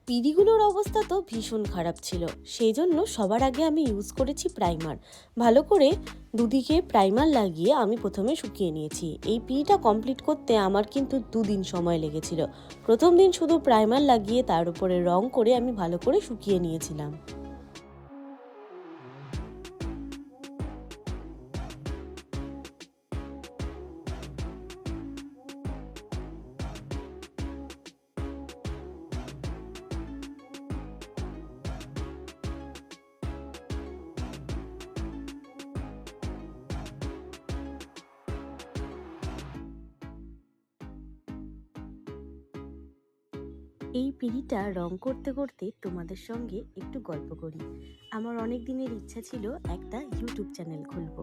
পিঁড়িগুলোর অবস্থা তো ভীষণ খারাপ ছিল, সেই জন্য সবার আগে আমি ইউজ করেছি প্রাইমার। ভালো করে দুদিকে প্রাইমার লাগিয়ে আমি প্রথমে শুকিয়ে নিয়েছি। এই পিঁড়িটা কমপ্লিট করতে আমার কিন্তু 2 দিন সময় লেগেছিল। প্রথম দিন শুধু প্রাইমার লাগিয়ে তার উপরে রং করে আমি ভালো করে শুকিয়ে নিয়েছিলাম। এই পিঁড়িটা রং করতে করতে তোমাদের সঙ্গে একটু গল্প করি। আমার অনেক দিনের ইচ্ছা ছিল একটা ইউটিউব চ্যানেল খুলব,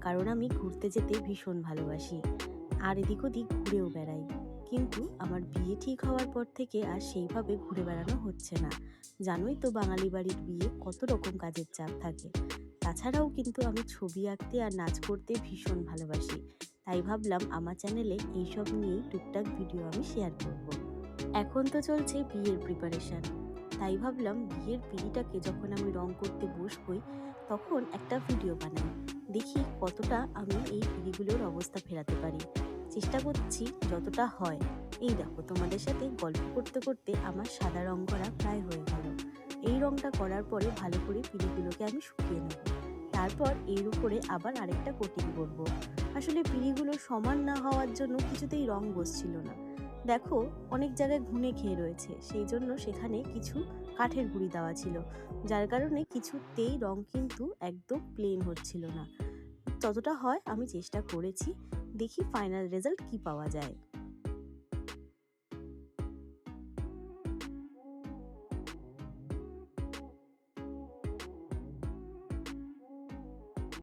কারণ আমি ঘুরতে যেতে ভীষণ ভালোবাসি আর এদিক ওদিক ঘুরেও বেড়াই। কিন্তু আমার বিয়ে ঠিক হওয়ার পর থেকে আর সেইভাবে ঘুরে বেড়ানো হচ্ছে না। জানোই তো বাঙালি বাড়ির বিয়ে কত রকম কাজের চাপ থাকে। তাছাড়াও কিন্তু আমি ছবি আঁকতে আর নাচ করতে ভীষণ ভালোবাসি। তাই ভাবলাম আমার চ্যানেলে এইসব নিয়েই টুকটাক ভিডিও আমি শেয়ার করব। এখন তো চলছে বিয়ের প্রিপারেশন, তাই ভাবলাম বিয়ের পিঁড়িটাকে যখন আমি রং করতে বসবই তখন একটা ভিডিও বানাই, দেখি কতটা আমি এই পিঁড়িগুলোর অবস্থা ফেরাতে পারি। চেষ্টা করছি যতটা হয়। এই দেখো, তোমাদের সাথে গল্প করতে করতে আমার সাদা রং করা প্রায় হয়ে গেল। এই রংটা করার পরে ভালো করে পিঁড়িগুলোকে আমি শুকিয়ে নেব। তারপর এর উপরে আবার আরেকটা কোটিং করব। আসলে পিঁড়িগুলো সমান না হওয়ার জন্য কিছুতেই রং বসছিল না। দেখো, অনেক জায়গায় ঘুনে খেয়ে রয়েছে, সেই জন্য সেখানে কিছু কাঠের গুঁড়ি দেওয়া ছিল, যার কারণে কিছুতেই রং কিন্তু একদম প্লেন হচ্ছিল না। যতটা হয় আমি চেষ্টা করেছি, দেখি ফাইনাল রেজাল্ট কি পাওয়া যায়।